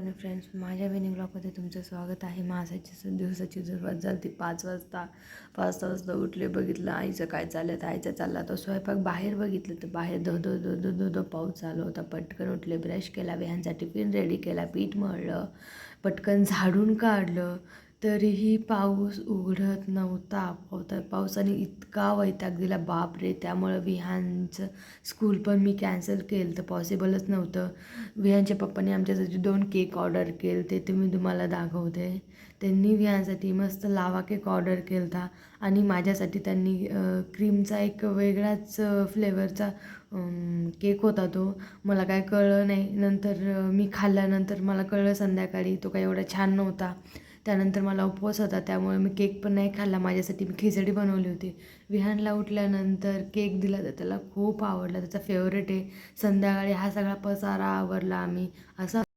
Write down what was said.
Morning friends, माझ्या वेनिंग ब्लॉगमध्ये तुमचं स्वागत आहे. माझ्याची दिवसाची सुरुवात झाली 5 वाजता उठले. बघितलं आईचं काय चाललं तर आईचं चालला तो स्वयंपाक. बाहेर बघितलं तर बाहेर धो धो धो धो धो धो पाऊस चालू होता. पटकन उठले, ब्रश केला, विहांचा टिफिन रेडी केला, पीठ मळलं, पटकन झाडून काढलं. तरीही पाऊस उघडत नव्हता. पावसाने इतका वैताग दिला बापरे. त्यामुळं विहानचं स्कूल पण मी कॅन्सल केलं तर पॉसिबलच नव्हतं. विहानच्या पप्पांनी आमच्यासाठी 2 केक ऑर्डर केले ते मी तुम्हाला दाखवते. त्यांनी विहानसाठी मस्त लावा केक ऑर्डर केला होता आणि माझ्यासाठी त्यांनी क्रीमचा एक वेगळाच फ्लेवरचा केक होता. तो मला काय कळलं नाही. नंतर मी खाल्ल्यानंतर मला कळलं संध्याकाळी तो काही एवढा छान नव्हता. त्यानंतर मला उपवास होता त्यामुळे मी केक पण नाही खाल्ला. माझ्यासाठी मी खिचडी बनवली होती. विहानला उठल्यानंतर केक दिला तर त्याला खूप आवडला, त्याचा फेवरेट आहे. संध्याकाळी हा सगळा पसारा आवरला आम्ही. असा